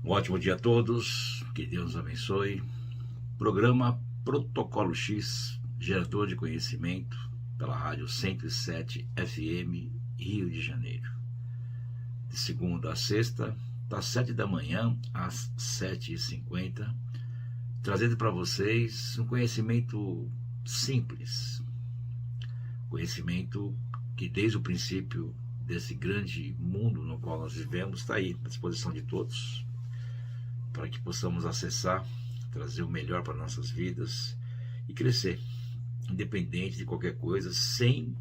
Um ótimo dia a todos, que Deus nos abençoe. Programa Protocolo X, gerador de conhecimento, pela Rádio 107 FM, Rio de Janeiro. De segunda a sexta, das 7 da manhã às 7h50, trazendo para vocês um conhecimento simples, conhecimento que desde o princípio desse grande mundo no qual nós vivemos está aí, à disposição de todos, para que possamos acessar, trazer o melhor para nossas vidas e crescer, independente de qualquer coisa, sem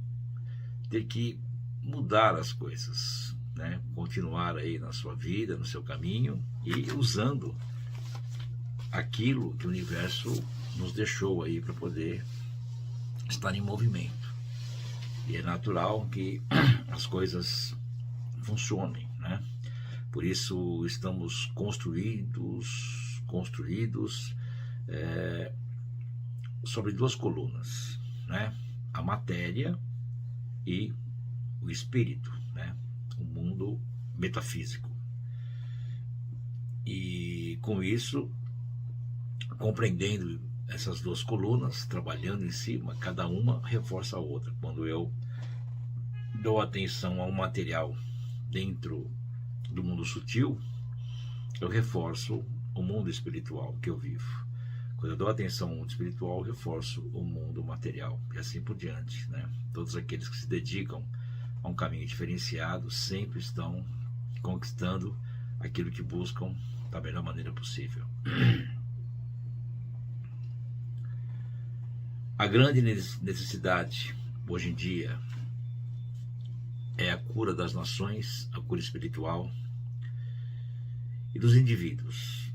ter que mudar as coisas, né? Continuar aí na sua vida, no seu caminho e usando aquilo que o universo nos deixou aí para poder estar em movimento. E é natural que as coisas funcionem, né? Por isso estamos construídos sobre duas colunas, né? A matéria e o espírito, né? O mundo metafísico. E com isso, compreendendo essas duas colunas, trabalhando em cima, cada uma reforça a outra. Quando eu dou atenção ao material dentro do mundo sutil, eu reforço o mundo espiritual que eu vivo. Quando eu dou atenção ao mundo espiritual, eu reforço o mundo material e assim por diante, né? Todos aqueles que se dedicam a um caminho diferenciado sempre estão conquistando aquilo que buscam da melhor maneira possível. A grande necessidade hoje em dia é a cura das nações, a cura espiritual e dos indivíduos.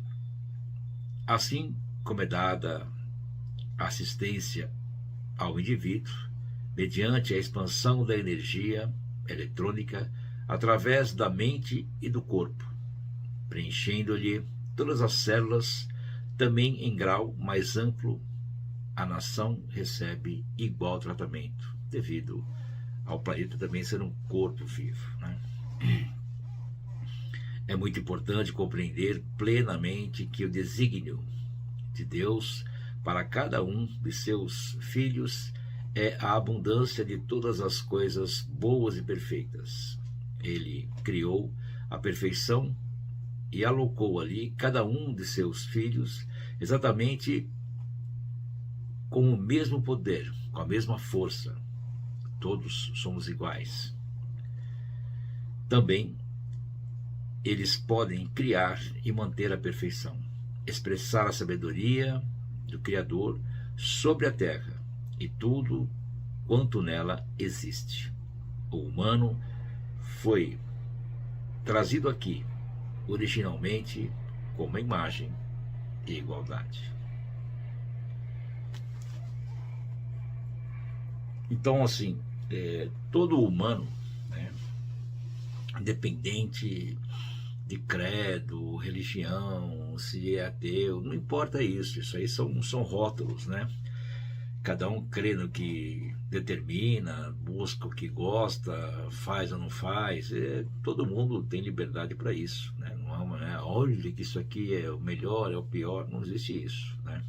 Assim como é dada assistência ao indivíduo, mediante a expansão da energia eletrônica através da mente e do corpo, preenchendo-lhe todas as células, também em grau mais amplo, a nação recebe igual tratamento, devido ao planeta também ser um corpo vivo, né? É muito importante compreender plenamente que o desígnio de Deus para cada um de seus filhos é a abundância de todas as coisas boas e perfeitas. Ele criou a perfeição e alocou ali cada um de seus filhos exatamente com o mesmo poder, com a mesma força. Todos somos iguais. Também eles podem criar e manter a perfeição, expressar a sabedoria do Criador sobre a terra e tudo quanto nela existe. O humano foi trazido aqui originalmente como imagem e igualdade. Então, assim, todo humano, né, independente de credo, religião, se é ateu, não importa isso aí são rótulos, né? Cada um crê no que determina, busca o que gosta, faz ou não faz, todo mundo tem liberdade para isso, né? Não é, olha que isso aqui é o melhor, é o pior, não existe isso, né?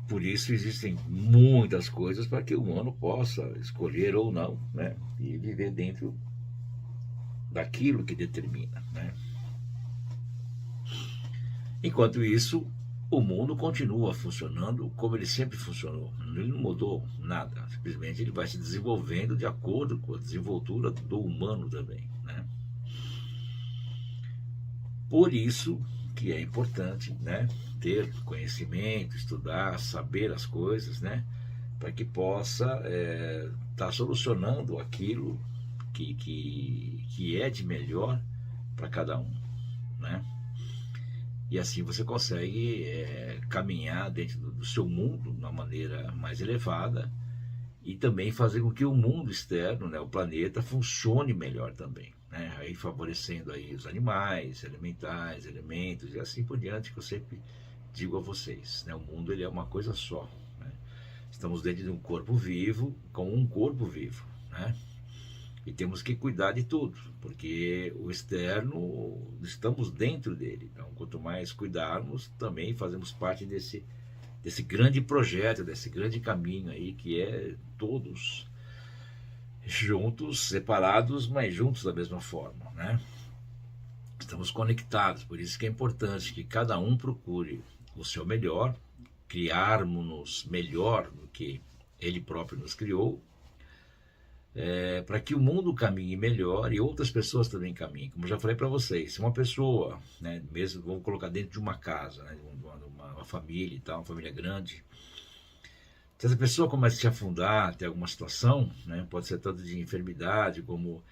Por isso existem muitas coisas para que o humano possa escolher ou não, né? E viver dentro daquilo que determina, né? Enquanto isso, o mundo continua funcionando como ele sempre funcionou. Ele não mudou nada. Simplesmente ele vai se desenvolvendo de acordo com a desenvoltura do humano também, né? Por isso que é importante, né, ter conhecimento, estudar, saber as coisas, né, para que possa estar solucionando aquilo que é de melhor para cada um, né? E assim você consegue caminhar dentro do seu mundo de uma maneira mais elevada e também fazer com que o mundo externo, né, o planeta, funcione melhor também, né? Aí favorecendo aí os animais, elementais, elementos e assim por diante, que eu sempre digo a vocês, né? O mundo ele é uma coisa só, né? Estamos dentro de um corpo vivo, com um corpo vivo, né? E temos que cuidar de tudo, porque o externo, estamos dentro dele. Então, quanto mais cuidarmos, também fazemos parte desse grande projeto, desse grande caminho aí, que é todos juntos, separados, mas juntos da mesma forma, né? Estamos conectados, por isso que é importante que cada um procure o seu melhor, criarmos-nos melhor do que ele próprio nos criou, para que o mundo caminhe melhor e outras pessoas também caminhem. Como eu já falei para vocês, se uma pessoa, né, mesmo vamos colocar dentro de uma casa, né, uma família e tal, uma família grande, se essa pessoa começa a se afundar, ter alguma situação, né, pode ser tanto de enfermidade como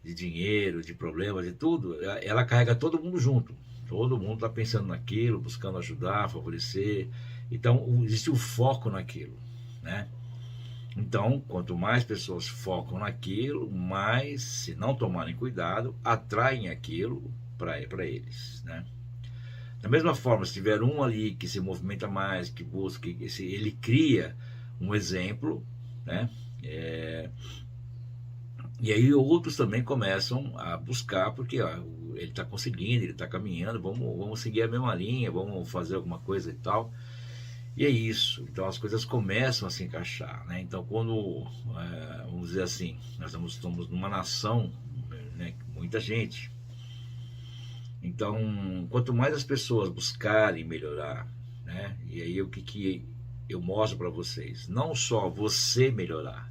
de dinheiro, de problemas, de tudo, ela carrega todo mundo junto. Todo mundo está pensando naquilo, buscando ajudar, favorecer. Então, existe o foco naquilo, né? Então, quanto mais pessoas focam naquilo, mais, se não tomarem cuidado, atraem aquilo para eles, né? Da mesma forma, se tiver um ali que se movimenta mais, que busca, ele cria um exemplo, né? E aí outros também começam a buscar, porque ó, ele está conseguindo, ele está caminhando, vamos seguir a mesma linha, vamos fazer alguma coisa e tal. E é isso, então as coisas começam a se encaixar, né? Então quando, vamos dizer assim, nós estamos numa nação, né, muita gente. Então, quanto mais as pessoas buscarem melhorar, né? E aí o que eu mostro para vocês, não só você melhorar,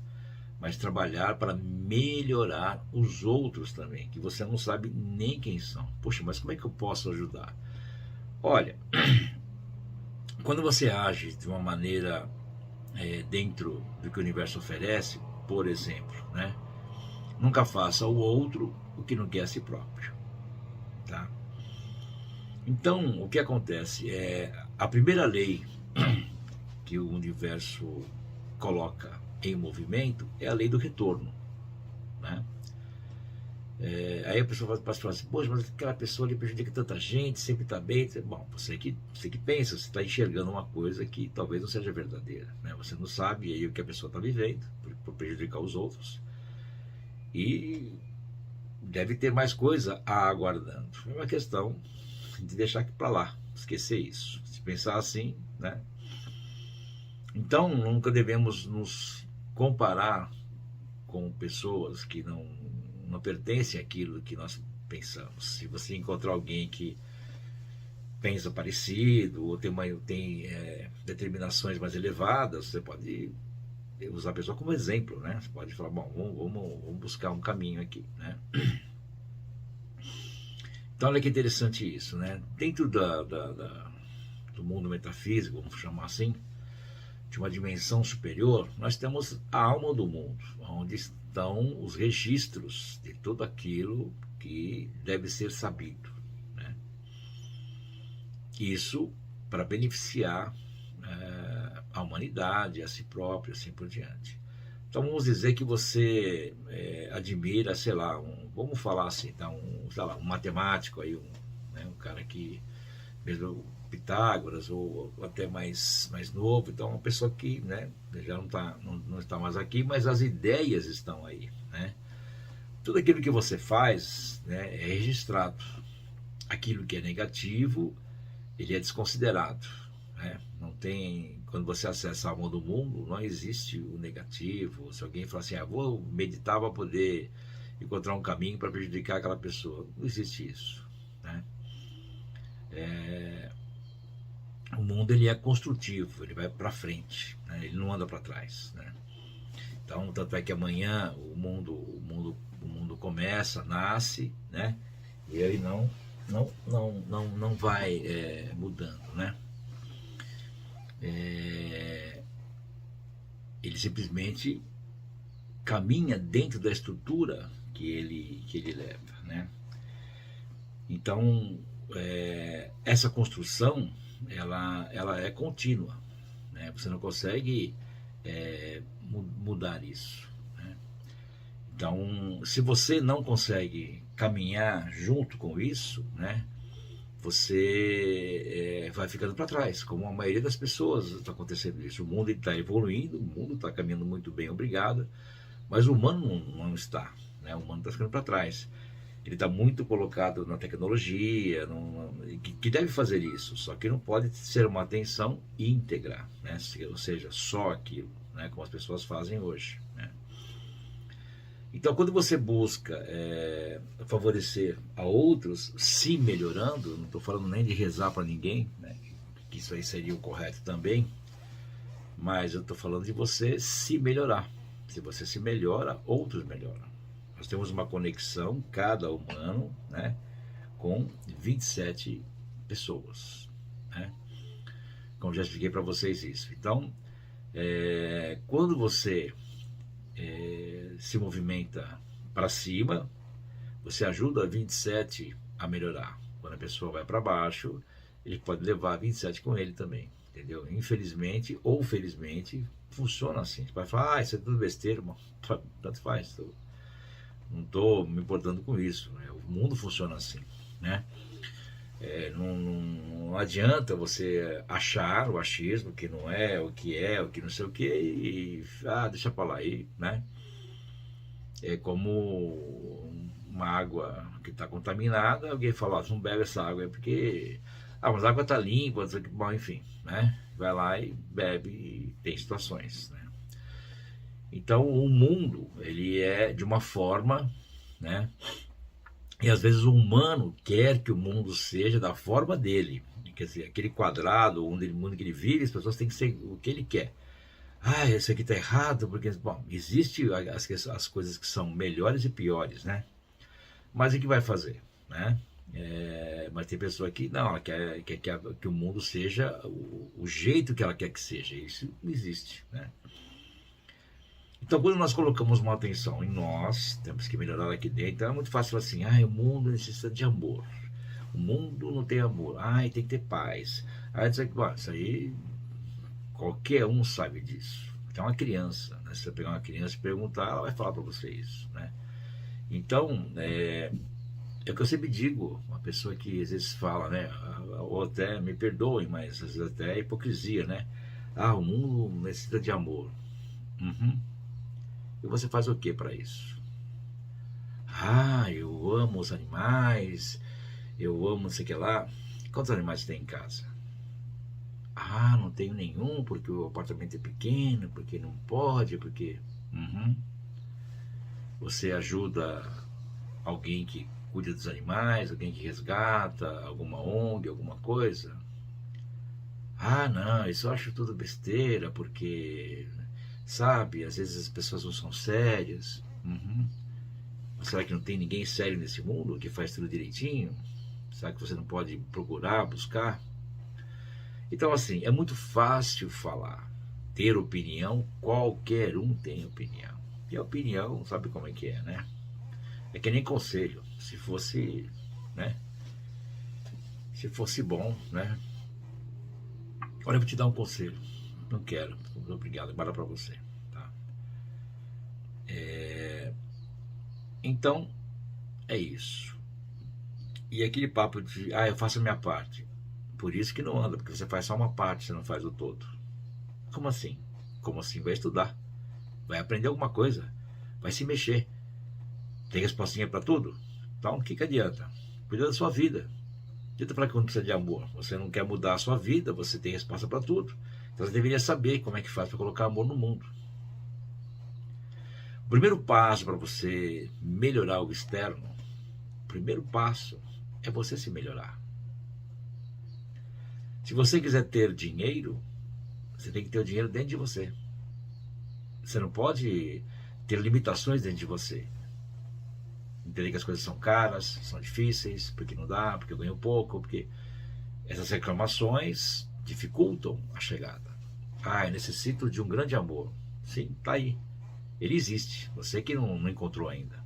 mas trabalhar para melhorar os outros também, que você não sabe nem quem são. Poxa, mas como é que eu posso ajudar? Olha, quando você age de uma maneira dentro do que o universo oferece, por exemplo, né? Nunca faça ao outro o que não quer a si próprio, tá? Então, o que acontece é a primeira lei que o universo coloca em movimento é a lei do retorno, né? Aí a pessoa pode falar assim, poxa, mas aquela pessoa ali prejudica tanta gente, sempre está bem. Bom, você que pensa, você está enxergando uma coisa que talvez não seja verdadeira, né? Você não sabe aí o que a pessoa está vivendo por prejudicar os outros, e deve ter mais coisa aguardando. É uma questão de deixar para lá, esquecer isso, se pensar assim, né? Então nunca devemos nos comparar com pessoas que não pertencem àquilo que nós pensamos. Se você encontrar alguém que pensa parecido ou tem determinações mais elevadas, você pode usar a pessoa como exemplo, né? Você pode falar, bom, vamos buscar um caminho aqui, né? Então olha que interessante isso, né? Dentro do mundo metafísico, vamos chamar assim, de uma dimensão superior, nós temos a alma do mundo, onde estão os registros de tudo aquilo que deve ser sabido, né? Isso para beneficiar a humanidade, a si próprio, assim por diante. Então vamos dizer que você admira, sei lá, vamos falar assim, tá, sei lá, um matemático aí, né, um cara que mesmo Pitágoras ou até mais novo, então uma pessoa que, né, já não está mais aqui, mas as ideias estão aí, né? Tudo aquilo que você faz, né, é registrado. Aquilo que é negativo, ele é desconsiderado, né? Não tem, quando você acessa a alma do mundo, não existe o negativo. Se alguém falar assim, vou meditar para poder encontrar um caminho para prejudicar aquela pessoa, não existe isso, né? O mundo ele é construtivo, ele vai para frente, né? Ele não anda para trás, né? Então, tanto é que amanhã o mundo começa, nasce, né? E ele não vai mudando, né? Ele simplesmente caminha dentro da estrutura que ele leva, né? Então, essa construção ela é contínua, né? Você não consegue mudar isso, né? Então, se você não consegue caminhar junto com isso, né, você vai ficando para trás, como a maioria das pessoas está acontecendo isso. O mundo está evoluindo, o mundo está caminhando muito bem, obrigado, mas o humano não está, né? O humano está ficando para trás. Ele está muito colocado na tecnologia, que deve fazer isso, só que não pode ser uma atenção íntegra, né? Ou seja, só aquilo, né? Como as pessoas fazem hoje, né? Então, quando você busca favorecer a outros, se melhorando, não estou falando nem de rezar para ninguém, né? Que isso aí seria o correto também, mas eu estou falando de você se melhorar. Se você se melhora, outros melhoram. Nós temos uma conexão, cada humano, né, com 27 pessoas, né? Como já expliquei para vocês isso. Então, quando você se movimenta para cima, você ajuda 27 a melhorar. Quando a pessoa vai para baixo, ele pode levar 27 com ele também, entendeu? Infelizmente ou felizmente, funciona assim. Você vai falar, isso é tudo besteira, irmão. Tanto faz, não estou me importando com isso, né? O mundo funciona assim, né? Não adianta você achar o achismo que não é, o que não sei o que, e deixa para lá aí, né? É como uma água que está contaminada, alguém fala, não bebe essa água, é porque mas a água está limpa, bom, enfim, né? Vai lá e bebe, e tem situações, né? Então o mundo, ele é de uma forma, né? E às vezes o humano quer que o mundo seja da forma dele. Quer dizer, aquele quadrado, o mundo que ele vive, as pessoas têm que ser o que ele quer. Isso aqui está errado, porque, bom, existe as coisas que são melhores e piores, né? Mas o que vai fazer, né? Mas tem pessoa que não, ela quer que o mundo seja o jeito que ela quer que seja. Isso não existe, né? Então, quando nós colocamos uma atenção em nós, temos que melhorar aqui dentro. Então é muito fácil assim, o mundo necessita de amor. O mundo não tem amor. Tem que ter paz. Isso aí, qualquer um sabe disso. Até uma criança, né? Se você pegar uma criança e perguntar, ela vai falar para você isso, né? Então, é o que eu sempre digo, uma pessoa que às vezes fala, né? Ou até, me perdoem, mas às vezes até é hipocrisia, né? O mundo necessita de amor. Uhum. E você faz o que para isso? Eu amo os animais, eu amo não sei o que lá. Quantos animais tem em casa? Não tenho nenhum, porque o apartamento é pequeno, porque não pode, porque... Uhum. Você ajuda alguém que cuida dos animais, alguém que resgata, alguma ONG, alguma coisa? Não, isso eu acho tudo besteira, porque... Sabe, às vezes as pessoas não são sérias. Uhum. Mas será que não tem ninguém sério nesse mundo que faz tudo direitinho? Será que você não pode procurar, buscar? Então, assim, é muito fácil falar. Ter opinião, qualquer um tem opinião. E a opinião, sabe como é que é, né? É que nem conselho. Se fosse, né? Se fosse bom, né? Olha, eu vou te dar um conselho. Não quero, obrigado, bora para você, tá? Então, é isso. E aquele papo de, eu faço a minha parte. Por isso que não anda, porque você faz só uma parte, você não faz o todo. Como assim? Como assim? Vai estudar, vai aprender alguma coisa, vai se mexer. Tem respostinha para tudo? Então, o que adianta? Cuida da sua vida. Adianta para que não precisa de amor. Você não quer mudar a sua vida, você tem resposta para tudo. Então você deveria saber como é que faz para colocar amor no mundo. O primeiro passo para você melhorar o externo, o primeiro passo é você se melhorar. Se você quiser ter dinheiro, você tem que ter o dinheiro dentro de você. Você não pode ter limitações dentro de você. Entender que as coisas são caras, são difíceis, porque não dá, porque eu ganho pouco, porque essas reclamações dificultam a chegada. Eu necessito de um grande amor. Sim, tá aí. Ele existe. Você que não encontrou ainda.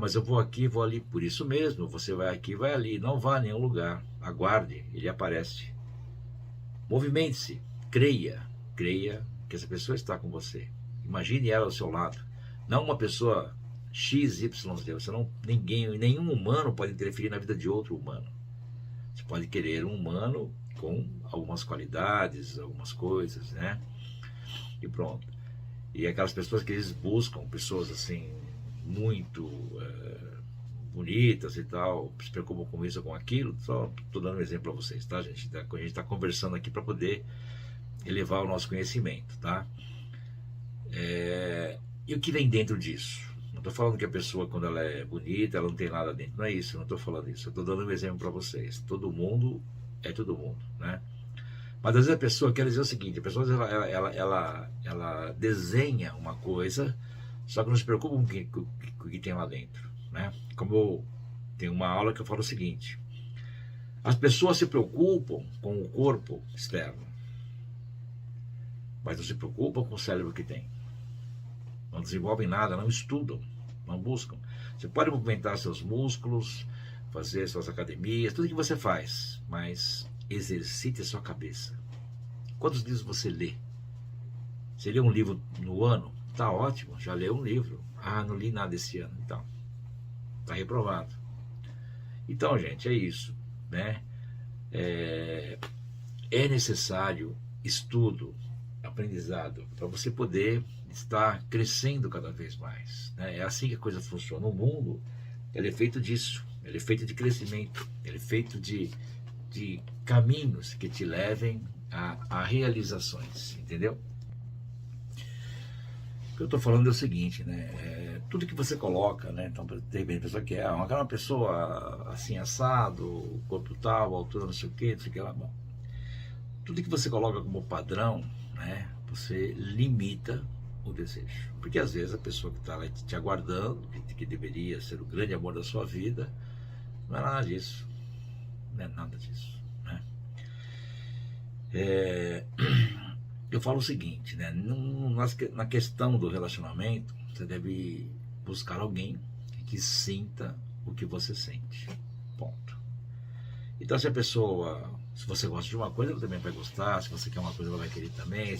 Mas eu vou aqui, vou ali. Por isso mesmo, você vai aqui, vai ali. Não vá a nenhum lugar. Aguarde, ele aparece. Movimente-se. Creia. Creia que essa pessoa está com você. Imagine ela ao seu lado. Não uma pessoa XYZ. Nenhum humano pode interferir na vida de outro humano. Você pode querer um humano com algumas qualidades, algumas coisas, né? E pronto. E aquelas pessoas que eles buscam, pessoas assim, muito bonitas e tal, se preocupam com isso ou com aquilo. Só estou dando um exemplo para vocês, tá, gente? A gente está conversando aqui para poder elevar o nosso conhecimento, tá? E o que vem dentro disso? Não estou falando que a pessoa, quando ela é bonita, ela não tem nada dentro. Não é isso, eu não estou falando isso. Eu estou dando um exemplo para vocês. Todo mundo é todo mundo, né? Mas às vezes a pessoa quer dizer o seguinte: a pessoa ela desenha uma coisa, só que não se preocupa com o que tem lá dentro, né? Como tem uma aula que eu falo o seguinte: as pessoas se preocupam com o corpo externo, mas não se preocupam com o cérebro que tem. Não desenvolvem nada, não estudam, não buscam. Você pode movimentar seus músculos, fazer suas academias, tudo que você faz, mas exercite a sua cabeça. Quantos livros você lê? Você lê um livro no ano? Tá ótimo, já leu um livro. Ah, não li nada esse ano, então tá reprovado. Então, gente, é isso, né? É necessário estudo, aprendizado, para você poder estar crescendo cada vez mais, né? É assim que a coisa funciona. O mundo, ele é feito disso, ele é feito de crescimento, ele é feito de caminhos que te levem a realizações, entendeu? O que eu estou falando é o seguinte, né? Tudo que você coloca, né? Então, de repente a pessoa quer uma pessoa assim, assado, corpo tal, altura não sei o que, não sei o que lá. Bom, tudo que você coloca como padrão, né? Você limita o desejo. Porque às vezes a pessoa que está lá te aguardando, que deveria ser o grande amor da sua vida, não é nada disso. Não é nada disso, né? Eu falo o seguinte, né? Na questão do relacionamento, você deve buscar alguém que sinta o que você sente. Ponto. Então, se você gosta de uma coisa, ela também vai gostar. Se você quer uma coisa, ela vai querer também.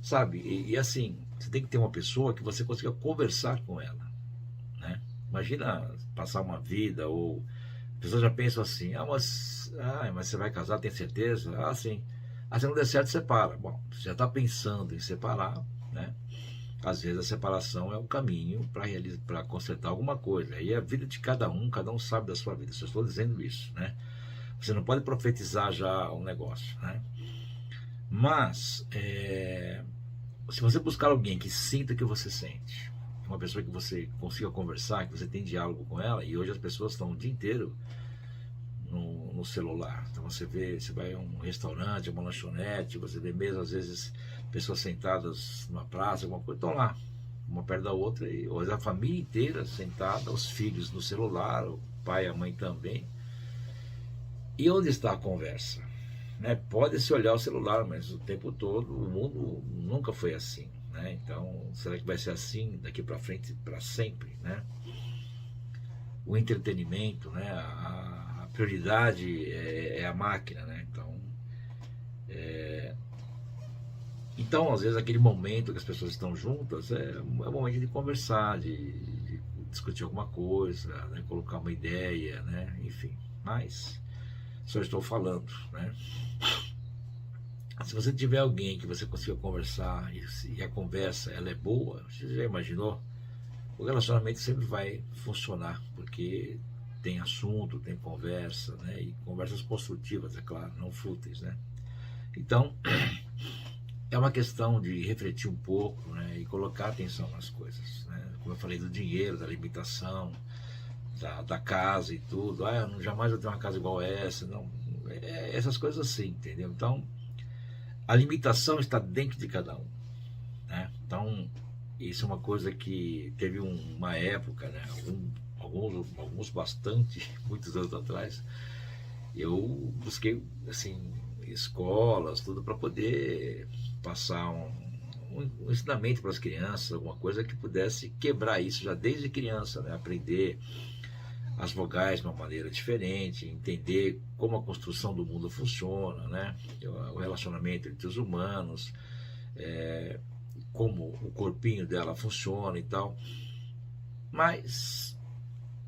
Sabe? E assim, você tem que ter uma pessoa que você consiga conversar com ela, né? Imagina passar uma vida, ou a pessoa já pensa assim: mas você vai casar, tem certeza? Ah, sim. Se não der certo, separa. Bom, você já está pensando em separar, né? Às vezes a separação é o caminho para consertar alguma coisa. Aí é a vida de cada um sabe da sua vida. Eu estou dizendo isso, né? Você não pode profetizar já um negócio, né? Mas, se você buscar alguém que sinta o que você sente, uma pessoa que você consiga conversar, que você tem diálogo com ela, e hoje as pessoas estão o dia inteiro no celular. Então você vai a um restaurante, uma lanchonete, você vê mesmo às vezes pessoas sentadas numa praça, alguma coisa, estão lá, uma perto da outra, e hoje a família inteira sentada, os filhos no celular, o pai e a mãe também. E onde está a conversa? Né? Pode-se olhar o celular, mas o tempo todo o mundo nunca foi assim, né? Então, será que vai ser assim daqui para frente, para sempre, né? O entretenimento, né? A prioridade é a máquina, né? Então, às vezes, aquele momento que as pessoas estão juntas é um momento de conversar, de discutir alguma coisa, né? Colocar uma ideia, né? Enfim, mas só estou falando, né? Se você tiver alguém que você consiga conversar e a conversa ela é boa, você já imaginou? O relacionamento sempre vai funcionar, porque tem assunto, tem conversa, né? E conversas construtivas, é claro, não fúteis, né? Então, é uma questão de refletir um pouco, né? E colocar atenção nas coisas, né? Como eu falei do dinheiro, da limitação, da casa e tudo. Eu jamais vou ter uma casa igual essa, não. Essas coisas assim, entendeu? Então, a limitação está dentro de cada um, né? Então, isso é uma coisa que teve uma época, né? Alguns bastante, muitos anos atrás, eu busquei, assim, escolas, tudo para poder passar um ensinamento para as crianças, alguma coisa que pudesse quebrar isso já desde criança, né? Aprender as vogais de uma maneira diferente, entender como a construção do mundo funciona, né? O relacionamento entre os humanos, como o corpinho dela funciona e tal. Mas,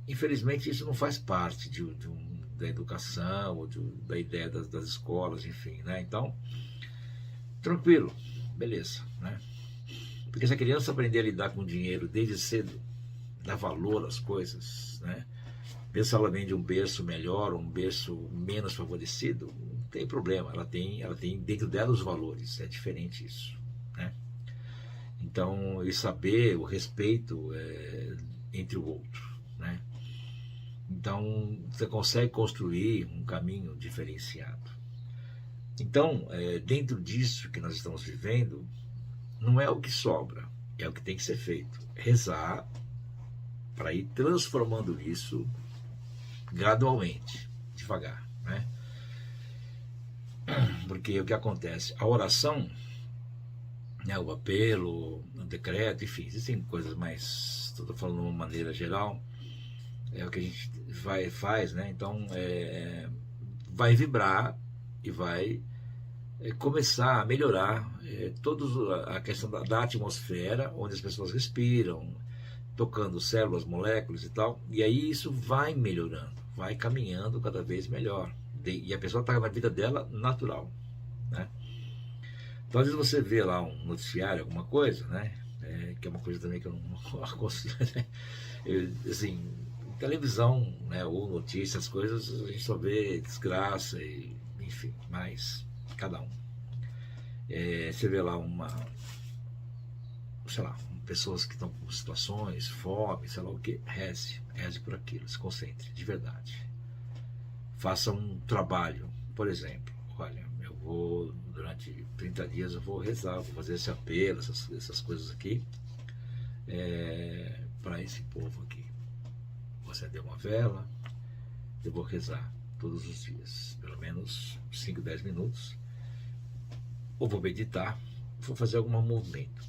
infelizmente, isso não faz parte da educação, ou da ideia das escolas, enfim, né? Então, tranquilo, beleza, né? Porque se a criança aprender a lidar com dinheiro desde cedo, dá valor às coisas, né? Mesmo se ela vem de um berço melhor, um berço menos favorecido, não tem problema, ela tem dentro dela os valores, é diferente isso, né? Então, e saber o respeito entre o outro, né? Então, você consegue construir um caminho diferenciado. Então, dentro disso que nós estamos vivendo, não é o que sobra, é o que tem que ser feito. Rezar para ir transformando isso gradualmente, devagar, né? Porque o que acontece? A oração, né, o apelo, o decreto, enfim, existem coisas mais, estou falando de uma maneira geral, é o que a gente faz, né? Então, vai vibrar e vai começar a melhorar toda a questão da atmosfera, onde as pessoas respiram, tocando células, moléculas e tal, e aí isso vai melhorando, vai caminhando cada vez melhor, e a pessoa está na vida dela natural, né? Então, às vezes você vê lá um noticiário, alguma coisa, né? Que é uma coisa também que eu não aconselho, né? Assim, televisão, né, ou notícias, coisas, a gente só vê desgraça e, enfim, mas cada um. Você vê lá sei lá, pessoas que estão com situações, fome, sei lá o que, reze por aquilo, se concentre, de verdade. Faça um trabalho, por exemplo, olha, eu vou, durante 30 dias eu vou rezar, vou fazer esse apelo, essas coisas aqui, para esse povo aqui. Vou acender uma vela, eu vou rezar todos os dias, pelo menos 5, 10 minutos, ou vou meditar, vou fazer algum movimento.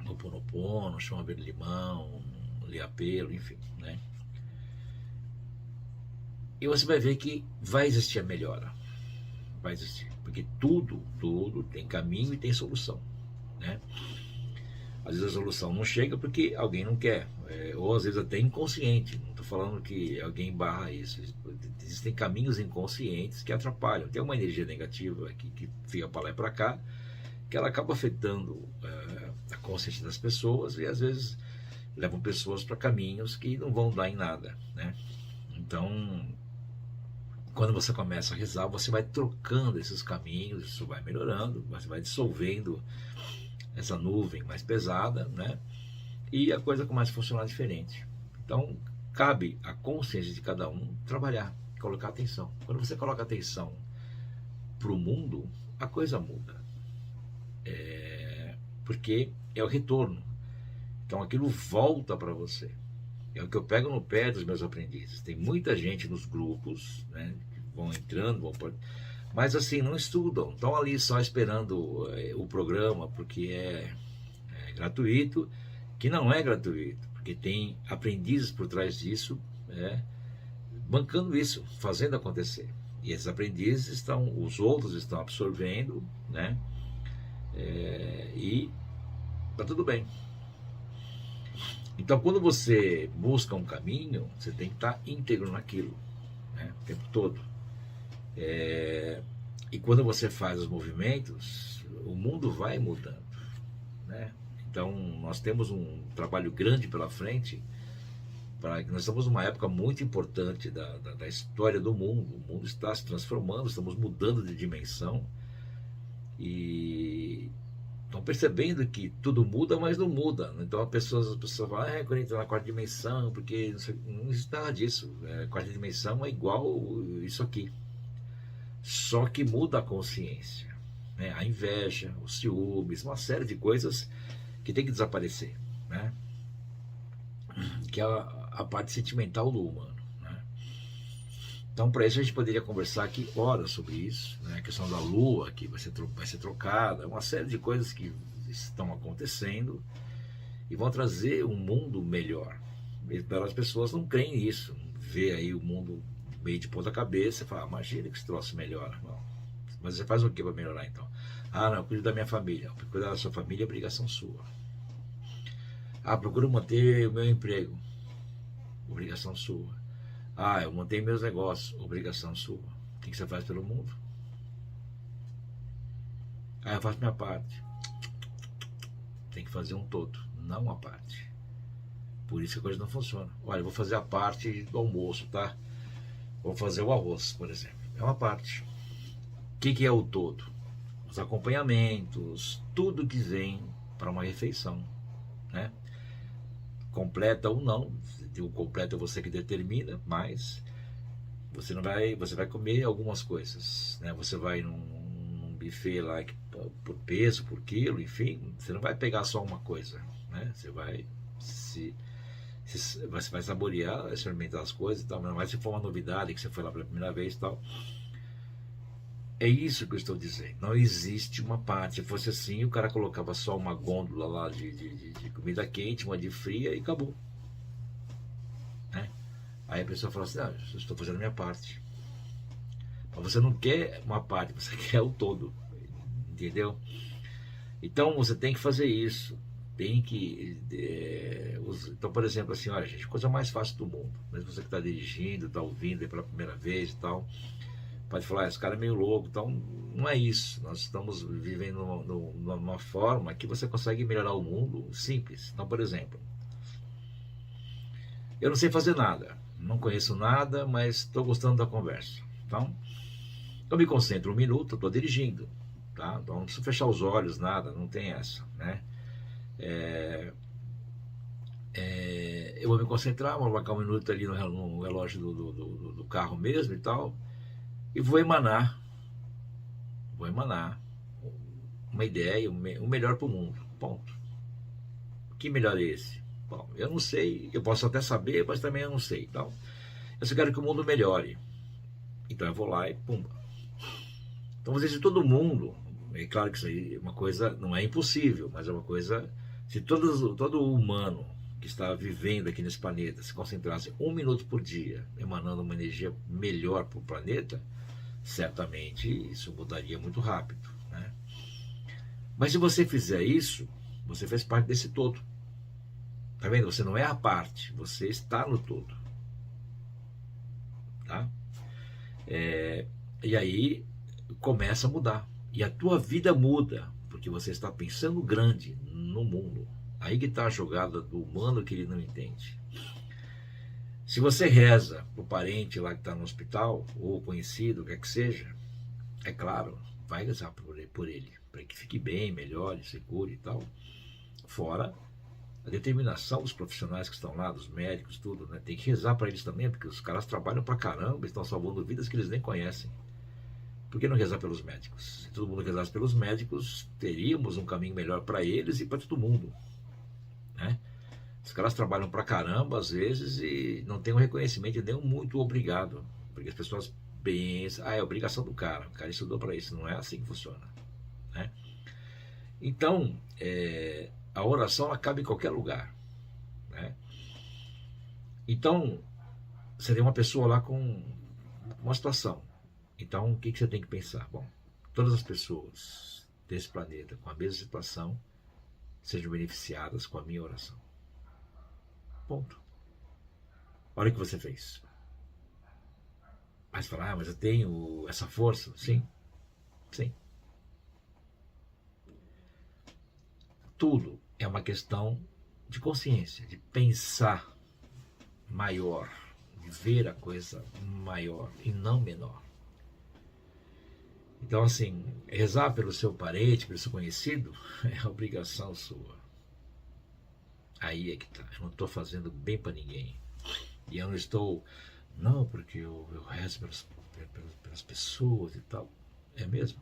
Ho'oponopono, chama verde limão, ler apelo, enfim, né? E você vai ver que vai existir a melhora, vai existir, porque tudo tem caminho e tem solução, né? Às vezes a solução não chega porque alguém não quer, ou às vezes até inconsciente. Não estou falando que alguém barra isso. Existem caminhos inconscientes que atrapalham. Tem uma energia negativa que fica para lá e para cá, que ela acaba afetando a consciência das pessoas e às vezes levam pessoas para caminhos que não vão dar em nada, né? Então, quando você começa a rezar, você vai trocando esses caminhos, isso vai melhorando, você vai dissolvendo essa nuvem mais pesada, né? E a coisa começa a funcionar diferente. Então, cabe à consciência de cada um trabalhar, colocar atenção. Quando você coloca atenção para o mundo, a coisa muda. Porque é o retorno. Então, aquilo volta para você. É o que eu pego no pé dos meus aprendizes. Tem muita gente nos grupos, né? Que vão entrando, mas assim, não estudam, estão ali só esperando o programa, porque é gratuito, que não é gratuito, porque tem aprendizes por trás disso, bancando isso, fazendo acontecer. E esses aprendizes os outros estão absorvendo, né? E tá tudo bem. Então, quando você busca um caminho, você tem que estar íntegro naquilo, né? O tempo todo. E quando você faz os movimentos, o mundo vai mudando, né? Então, nós temos um trabalho grande pela frente, nós estamos numa época muito importante da história do mundo. O mundo está se transformando, estamos mudando de dimensão e estão percebendo que tudo muda, mas não muda. Então as pessoas falam, quando entra na quarta dimensão, porque não existe nada disso. A quarta dimensão é igual isso aqui. Só que muda a consciência, né? A inveja, os ciúmes, uma série de coisas que tem que desaparecer, né? Que é a parte sentimental do humano, né? Então, para isso a gente poderia conversar aqui horas sobre isso, né? A questão da lua que vai ser trocada, uma série de coisas que estão acontecendo e vão trazer um mundo melhor. As pessoas não creem nisso, vê aí o mundo meio de ponta cabeça e fala, imagina que esse troço melhora. Não. Mas você faz o que para melhorar então? Não, eu cuido da minha família. Cuidar da sua família é obrigação sua. Procuro manter o meu emprego. Obrigação sua. Eu mantenho meus negócios. Obrigação sua. O que você faz pelo mundo? Eu faço minha parte. Tem que fazer um todo, não uma parte. Por isso que a coisa não funciona. Olha, eu vou fazer a parte do almoço, tá? Vou fazer o arroz, por exemplo. É uma parte. O que é o todo? Os acompanhamentos, tudo que vem para uma refeição, né? Completa ou não, o completo é você que determina, mas você vai comer algumas coisas, né? Você vai num buffet lá por peso, por quilo, enfim, você não vai pegar só uma coisa, né? Você vai saborear, experimentar as coisas e tal, mas se for uma novidade que você foi lá pela primeira vez e tal. É isso que eu estou dizendo. Não existe uma parte. Se fosse assim, o cara colocava só uma gôndola lá de comida quente, uma de fria e acabou. Né? Aí a pessoa fala assim, eu estou fazendo a minha parte. Mas você não quer uma parte, você quer o todo. Entendeu? Então você tem que fazer isso. Tem que. Então, por exemplo, assim, olha, gente, coisa mais fácil do mundo. Mesmo você que está dirigindo, está ouvindo aí pela primeira vez e tal. Pode falar, esse cara é meio louco. Então, não é isso. Nós estamos vivendo numa forma que você consegue melhorar o mundo simples. Então, por exemplo, eu não sei fazer nada. Não conheço nada, mas estou gostando da conversa. Então, eu me concentro um minuto, estou dirigindo. Tá? Então, não preciso fechar os olhos, nada. Não tem essa, né? Eu vou me concentrar, vou marcar um minuto ali no relógio do carro mesmo e tal. E vou emanar uma ideia, o melhor para o mundo. Ponto. Que melhor é esse? Bom, eu não sei, eu posso até saber, mas também eu não sei. Então, eu só quero que o mundo melhore. Então eu vou lá e pumba. Então, se todo mundo, é claro que isso aí é uma coisa, não é impossível, mas é uma coisa, se todo humano que está vivendo aqui nesse planeta se concentrasse um minuto por dia, emanando uma energia melhor para o planeta, certamente isso mudaria muito rápido, né? Mas se você fizer isso, você faz parte desse todo. Tá vendo? Você não é a parte, você está no todo. Tá? E aí começa a mudar. E a tua vida muda, porque você está pensando grande no mundo. Aí que está a jogada do humano que ele não entende. Se você reza para o parente lá que está no hospital, ou conhecido, o que é que seja, é claro, vai rezar por ele, para que fique bem, melhore, se cure e tal. Fora a determinação dos profissionais que estão lá, dos médicos, tudo, né? Tem que rezar para eles também, porque os caras trabalham para caramba, estão salvando vidas que eles nem conhecem. Por que não rezar pelos médicos? Se todo mundo rezasse pelos médicos, teríamos um caminho melhor para eles e para todo mundo, né? Os caras trabalham pra caramba às vezes e não tem um reconhecimento nem um muito obrigado. Porque as pessoas pensam, é obrigação do cara, o cara estudou para isso. Não é assim que funciona, né? Então, a oração acaba em qualquer lugar, né? Então, você tem uma pessoa lá com uma situação. Então, o que você tem que pensar? Bom, todas as pessoas desse planeta com a mesma situação sejam beneficiadas com a minha oração. Ponto. Olha o que você fez. Mas falar, mas eu tenho essa força? Sim, sim. Tudo é uma questão de consciência, de pensar maior, de ver a coisa maior e não menor. Então, assim, rezar pelo seu parente, pelo seu conhecido, é obrigação sua. Aí é que tá. Eu não estou fazendo bem para ninguém. E eu não estou... Não, porque eu rezo pelas pessoas e tal. É mesmo?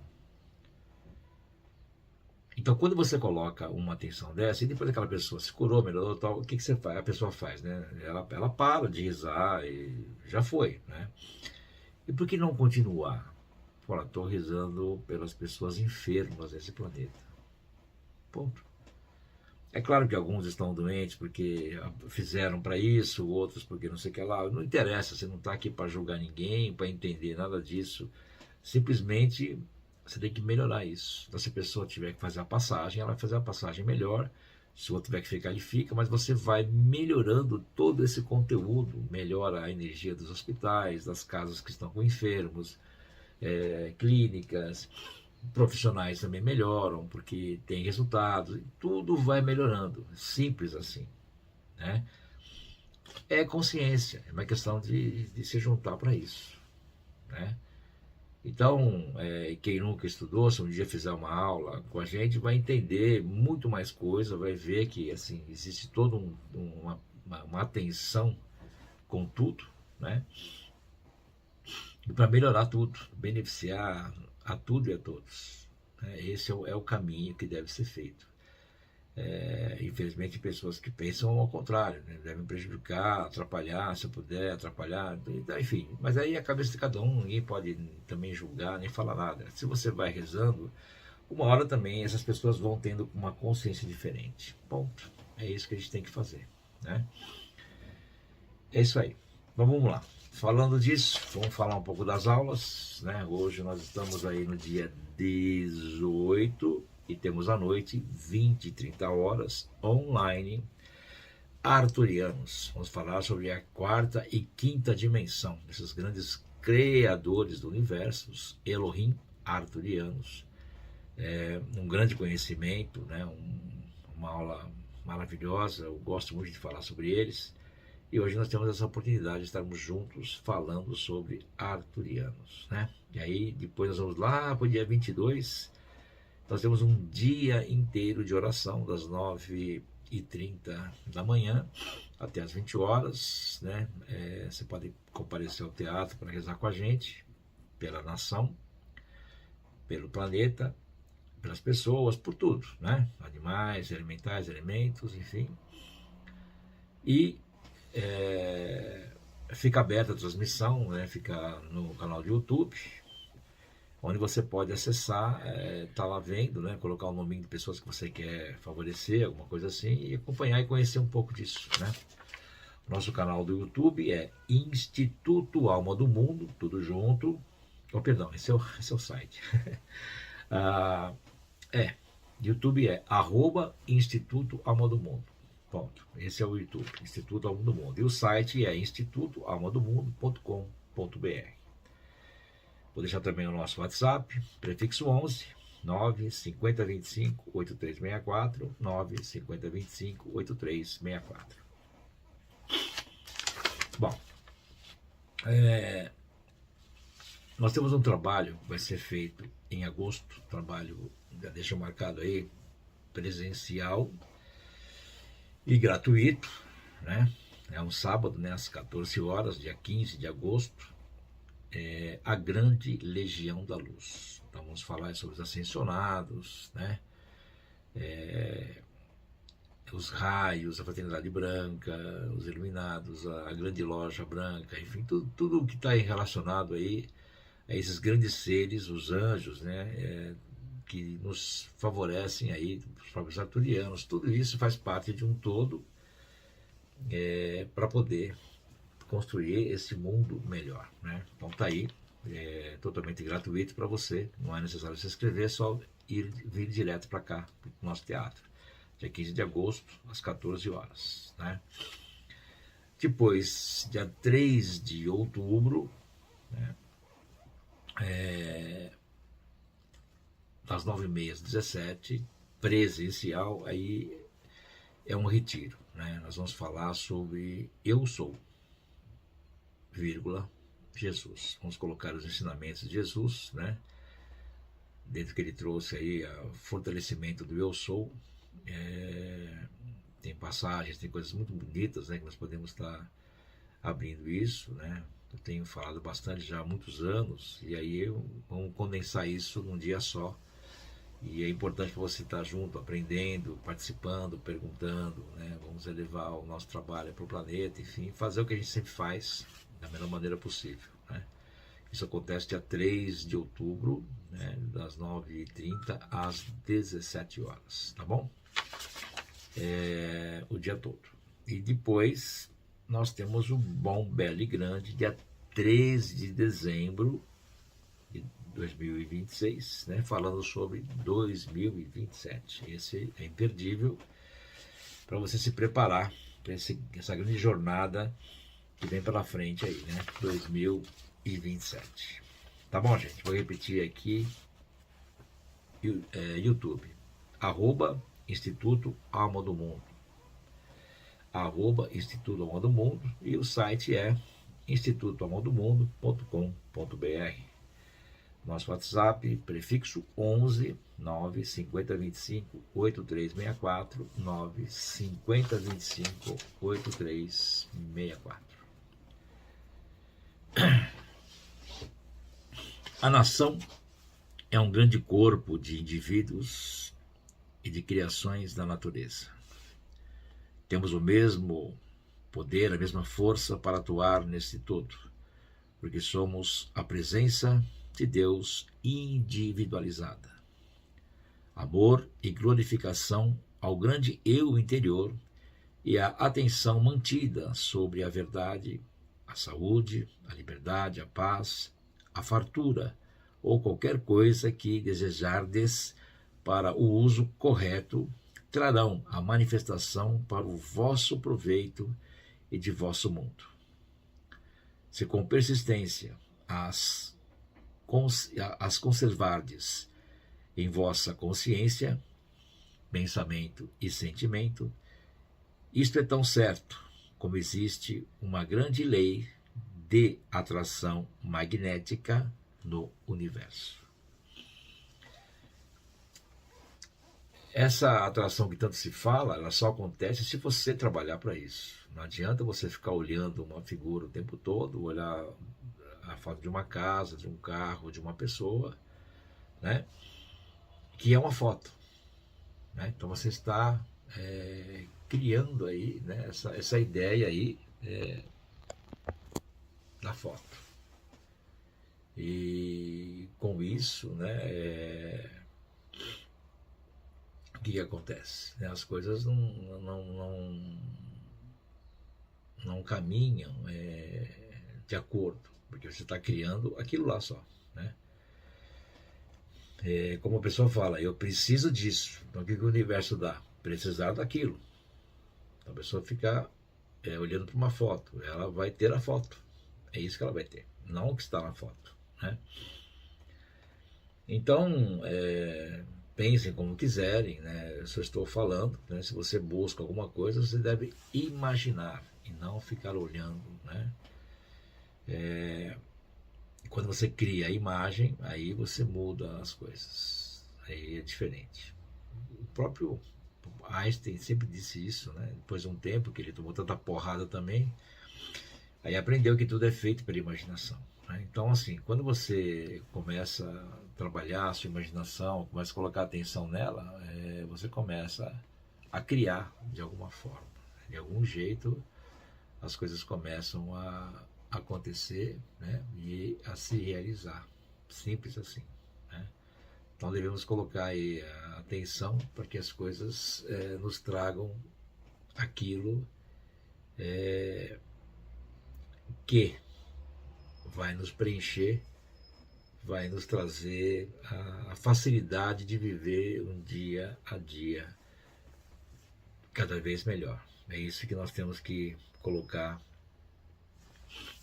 Então, quando você coloca uma atenção dessa, e depois aquela pessoa se curou, melhorou, tal, o que você faz? A pessoa faz, né? Ela para de rezar e já foi, né? E por que não continuar? Fala, estou rezando pelas pessoas enfermas desse planeta. Ponto. É claro que alguns estão doentes porque fizeram para isso, outros porque não sei o que lá. Não interessa, você não está aqui para julgar ninguém, para entender nada disso. Simplesmente você tem que melhorar isso. Então, se a pessoa tiver que fazer a passagem, ela vai fazer a passagem melhor. Se o outro tiver que ficar, ele fica. Mas você vai melhorando todo esse conteúdo. Melhora a energia dos hospitais, das casas que estão com enfermos, clínicas. Profissionais também melhoram, porque tem resultados, e tudo vai melhorando, simples assim, né? é consciência, é uma questão de se juntar para isso, né? Então, quem nunca estudou, se um dia fizer uma aula com a gente, vai entender muito mais coisa, vai ver que assim existe toda uma atenção com tudo, né? E para melhorar tudo, beneficiar a tudo e a todos. Né? Esse é o caminho que deve ser feito. Infelizmente, pessoas que pensam ao contrário, né? Devem prejudicar, atrapalhar, se puder, atrapalhar, enfim. Mas aí é a cabeça de cada um, ninguém pode também julgar, nem falar nada. Se você vai rezando, uma hora também essas pessoas vão tendo uma consciência diferente. Ponto. É isso que a gente tem que fazer, né? É isso aí. Então vamos lá. Falando disso, vamos falar um pouco das aulas, né? Hoje nós estamos aí no dia 18 e temos à noite 20 e 30 horas online arturianos. Vamos falar sobre a quarta e quinta dimensão, esses grandes criadores do universo, os Elohim arturianos. Um grande conhecimento, né? Uma aula maravilhosa, eu gosto muito de falar sobre eles. E hoje nós temos essa oportunidade de estarmos juntos falando sobre arturianos, né? E aí depois nós vamos lá para o dia 22, nós temos um dia inteiro de oração, das 9h30 da manhã até as 20 horas, né? Você pode comparecer ao teatro para rezar com a gente, pela nação, pelo planeta, pelas pessoas, por tudo, né? Animais, elementais, elementos, enfim. E fica aberta a transmissão, né? Fica no canal do YouTube, onde você pode acessar, tá lá vendo, né? Colocar o nome de pessoas que você quer favorecer, alguma coisa assim, e acompanhar e conhecer um pouco disso, né? Nosso canal do YouTube é Instituto Alma do Mundo, tudo junto. Oh, perdão, esse é o site. YouTube é @Instituto Alma do Mundo. Ponto. Esse é o YouTube, Instituto Alma do Mundo. E o site é institutoalmadomundo.com.br. Vou deixar também o nosso WhatsApp, prefixo 11 95025 8364, 95025 8364. Bom, nós temos um trabalho que vai ser feito em agosto, trabalho, já deixa marcado aí, presencial e gratuito, né? É um sábado, né, às 14 horas, dia 15 de agosto, a Grande Legião da Luz. Então vamos falar sobre os ascensionados, né? Os raios, a Fraternidade Branca, os iluminados, a Grande Loja Branca, enfim, tudo que está relacionado aí a esses grandes seres, os anjos, né? Que nos favorecem aí, os próprios arturianos, tudo isso faz parte de um todo para poder construir esse mundo melhor, né? Então tá aí, totalmente gratuito para você, não é necessário se inscrever, é só vir direto para cá, para o nosso teatro, dia 15 de agosto, às 14 horas, né? Depois, dia 3 de outubro, né? Das 9h30 às 17h, presencial, aí é um retiro, né? Nós vamos falar sobre Eu Sou, Jesus. Vamos colocar os ensinamentos de Jesus, né? Dentro que ele trouxe aí, o fortalecimento do Eu Sou. Tem passagens, tem coisas muito bonitas, né? Que nós podemos estar abrindo isso, né? Eu tenho falado bastante já há muitos anos, e aí vamos condensar isso num dia só. E é importante para você estar junto, aprendendo, participando, perguntando, né? Vamos elevar o nosso trabalho para o planeta, enfim, fazer o que a gente sempre faz da melhor maneira possível, né? Isso acontece dia 3 de outubro, né? Das 9h30 às 17 horas, tá bom? O dia todo. E depois nós temos o Bom, Belo e Grande, dia 13 de dezembro de 2026, né, falando sobre 2027. Esse é imperdível para você se preparar para essa grande jornada que vem pela frente aí, né? 2027. Tá bom, gente? Vou repetir aqui, YouTube, @Instituto Alma do Mundo, Instituto Amor do Mundo, e o site é institutoamordomundo.com.br. Nosso WhatsApp, prefixo 11 95025 8364, 95025 8364. A nação é um grande corpo de indivíduos e de criações da natureza. Temos o mesmo poder, a mesma força para atuar nesse todo, porque somos a presença de Deus individualizada. Amor e glorificação ao grande eu interior e a atenção mantida sobre a verdade, a saúde, a liberdade, a paz, a fartura ou qualquer coisa que desejardes para o uso correto, trarão a manifestação para o vosso proveito e de vosso mundo. Se com persistência as conservardes em vossa consciência, pensamento e sentimento, isto é tão certo como existe uma grande lei de atração magnética no universo. Essa atração que tanto se fala, ela só acontece se você trabalhar para isso. Não adianta você ficar olhando uma figura o tempo todo, olhar a foto de uma casa, de um carro, de uma pessoa, né? Que é uma foto, né? Então você está criando aí, né, essa ideia aí da foto. E com isso, né, o que acontece? As coisas não caminham de acordo, porque você está criando aquilo lá só, né? Como a pessoa fala, eu preciso disso. Então o que o universo dá? Precisar daquilo. Então a pessoa fica olhando para uma foto, ela vai ter a foto. É isso que ela vai ter, não o que está na foto, né? Então, pensem como quiserem, né? Eu só estou falando, né? Se você busca alguma coisa, você deve imaginar e não ficar olhando, né? Quando você cria a imagem, aí você muda as coisas, aí é diferente. O próprio Einstein sempre disse isso, né? Depois de um tempo que ele tomou tanta porrada também, aí aprendeu que tudo é feito pela imaginação, né? Então, assim, quando você começa a trabalhar a sua imaginação, começa a colocar atenção nela, você começa a criar de alguma forma. De algum jeito, as coisas começam a acontecer, né? E a se realizar. Simples assim, né? Então devemos colocar aí a atenção para que as coisas nos tragam aquilo que vai nos preencher, vai nos trazer a facilidade de viver um dia a dia cada vez melhor. É isso que nós temos que colocar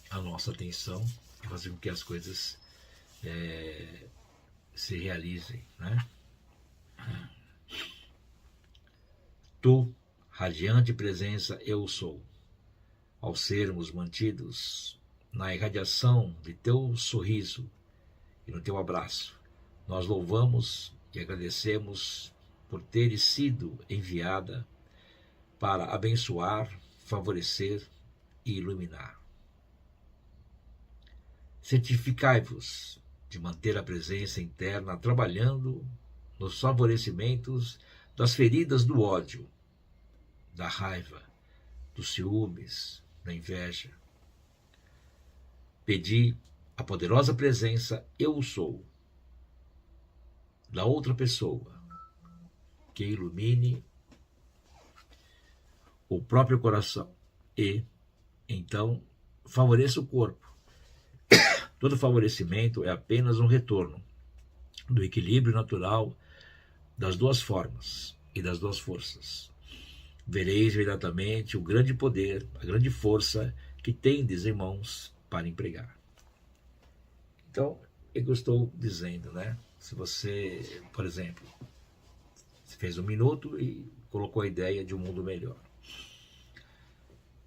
a nossa atenção e fazer com que as coisas se realizem, né? Tu, radiante presença, eu sou. Ao sermos mantidos na irradiação de teu sorriso e no teu abraço, nós louvamos e agradecemos por teres sido enviada para abençoar, favorecer e iluminar. Certificai-vos de manter a presença interna trabalhando nos favorecimentos das feridas do ódio, da raiva, dos ciúmes, da inveja. Pedi a poderosa presença eu sou da outra pessoa que ilumine o próprio coração e, então, favoreça o corpo. Todo favorecimento é apenas um retorno do equilíbrio natural das duas formas e das duas forças. Vereis imediatamente o grande poder, a grande força que tendes em mãos para empregar. Então, é o que eu estou dizendo, né? Se você, por exemplo, fez 1 minuto e colocou a ideia de um mundo melhor.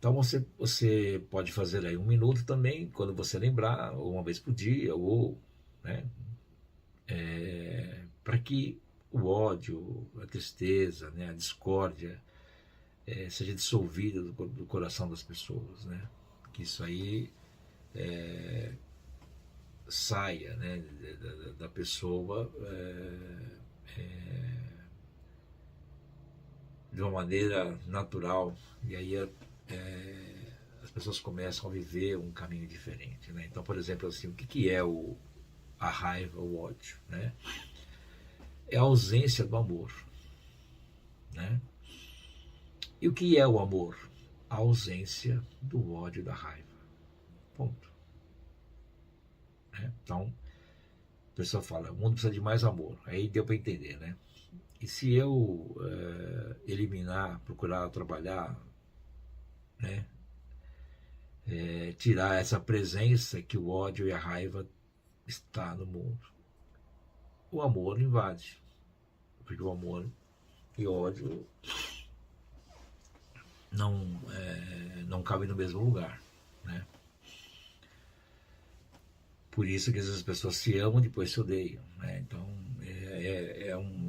Então você pode fazer aí 1 minuto também, quando você lembrar, ou uma vez por dia, ou, né, para que o ódio, a tristeza, né, a discórdia seja dissolvida do coração das pessoas, né? Que isso aí saia, né, da pessoa de uma maneira natural, e aí as pessoas começam a viver um caminho diferente, né? Então, por exemplo, assim, o que é a raiva, o ódio, né? É a ausência do amor, né? E o que é o amor? A ausência do ódio e da raiva. Ponto. Né? Então, a pessoa fala, o mundo precisa de mais amor. Aí deu para entender, né? E se eu eliminar, procurar trabalhar, né? Tirar essa presença que o ódio e a raiva está no mundo, o amor invade. Porque o amor e o ódio não cabem no mesmo lugar, né? Por isso que as pessoas se amam e depois se odeiam, né? Então,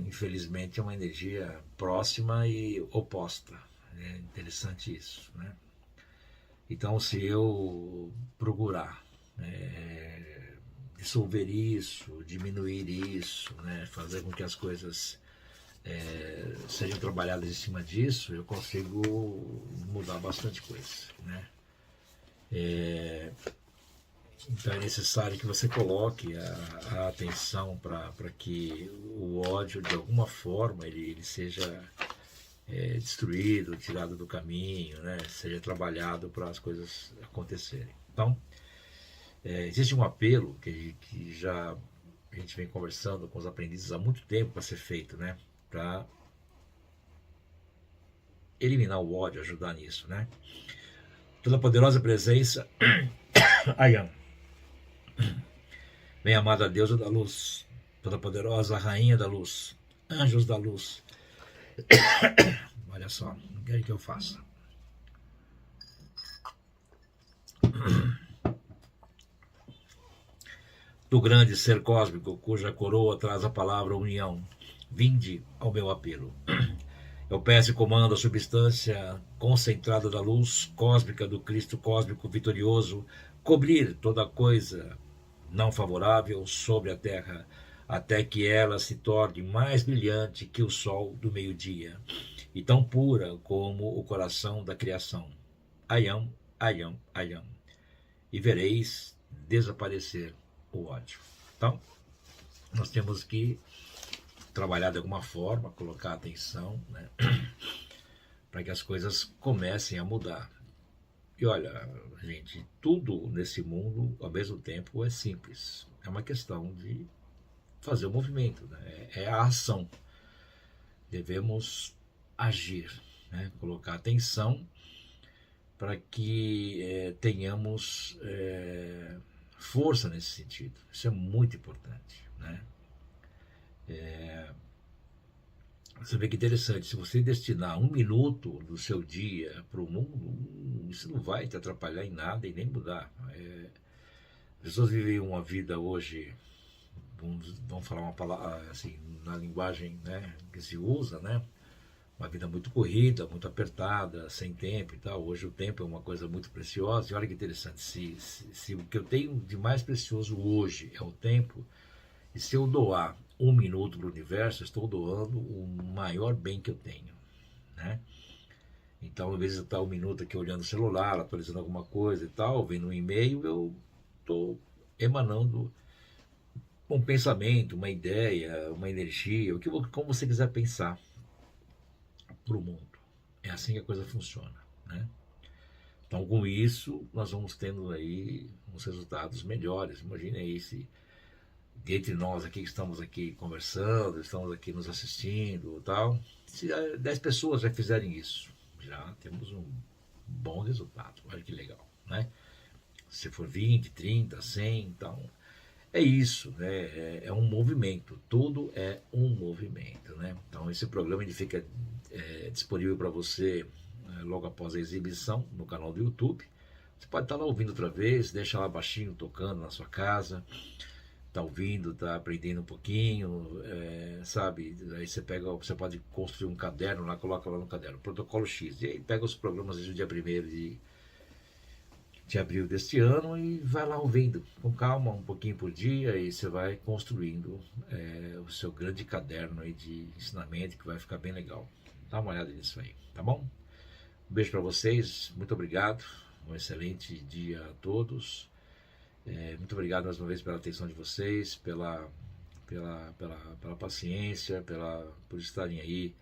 infelizmente, é uma energia próxima e oposta. É interessante isso, né? Então, se eu procurar dissolver isso, diminuir isso, né? Fazer com que as coisas sejam trabalhadas em cima disso, eu consigo mudar bastante coisa, né? Então é necessário que você coloque a atenção para que o ódio, de alguma forma, ele seja destruído, tirado do caminho, né? Seja trabalhado para as coisas acontecerem. Então, existe um apelo que já a gente vem conversando com os aprendizes há muito tempo para ser feito, né? Para eliminar o ódio, ajudar nisso, né? Toda poderosa presença, Ayam. Bem amada deusa da luz, toda poderosa rainha da luz, anjos da luz. Olha só, o que é que eu faço? Do grande ser cósmico, cuja coroa traz a palavra união, vinde ao meu apelo. Eu peço e comando a substância concentrada da luz cósmica do Cristo cósmico vitorioso cobrir toda coisa não favorável sobre a Terra, até que ela se torne mais brilhante que o sol do meio-dia, e tão pura como o coração da criação. Ayam, ayam, ayam. E vereis desaparecer o ódio. Então, nós temos que trabalhar de alguma forma, colocar atenção, né, para que as coisas comecem a mudar. E olha, gente, tudo nesse mundo, ao mesmo tempo, é simples. É uma questão de fazer o movimento, né? É a ação. Devemos agir, né? Colocar atenção para que tenhamos força nesse sentido. Isso é muito importante, né? Você vê que interessante, se você destinar 1 minuto do seu dia para o mundo, isso não vai te atrapalhar em nada e nem mudar. As pessoas vivem uma vida hoje, vamos falar uma palavra assim, na linguagem, né, que se usa, né? Uma vida muito corrida, muito apertada, sem tempo e tal. Hoje o tempo é uma coisa muito preciosa. E olha que interessante, se o que eu tenho de mais precioso hoje é o tempo, e se eu doar 1 minuto para o universo, eu estou doando o maior bem que eu tenho, né? Então, ao invés de estar 1 minuto aqui olhando o celular, atualizando alguma coisa e tal, vendo um e-mail, eu estou emanando um pensamento, uma ideia, uma energia, como você quiser pensar para o mundo. É assim que a coisa funciona, né? Então, com isso, nós vamos tendo aí uns resultados melhores. Imagine aí se dentre nós aqui que estamos aqui conversando, estamos aqui nos assistindo e tal, se 10 pessoas já fizerem isso, já temos um bom resultado. Olha que legal, né? Se for 20, 30, 100, então é isso, né? É um movimento, tudo é um movimento, né? Então esse programa ele fica disponível para você logo após a exibição no canal do YouTube. Você pode estar lá ouvindo outra vez, deixa lá baixinho tocando na sua casa, tá ouvindo, tá aprendendo um pouquinho, sabe? Aí você pode construir um caderno lá, coloca lá no caderno, Protocolo X, e aí pega os programas do dia 1º de abril deste ano e vai lá ouvindo com calma, um pouquinho por dia, e você vai construindo o seu grande caderno aí de ensinamento, que vai ficar bem legal. Dá uma olhada nisso aí, tá bom? Um beijo para vocês, muito obrigado, um excelente dia a todos. Muito obrigado mais uma vez pela atenção de vocês, pela paciência, por estarem aí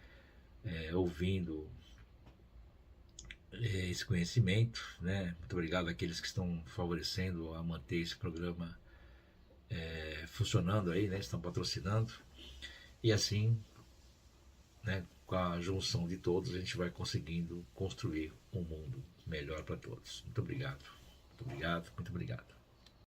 ouvindo esse conhecimento, né? Muito obrigado àqueles que estão favorecendo a manter esse programa funcionando aí, né? Estão patrocinando, e assim, né, com a junção de todos, a gente vai conseguindo construir um mundo melhor para todos. Muito obrigado, muito obrigado, muito obrigado.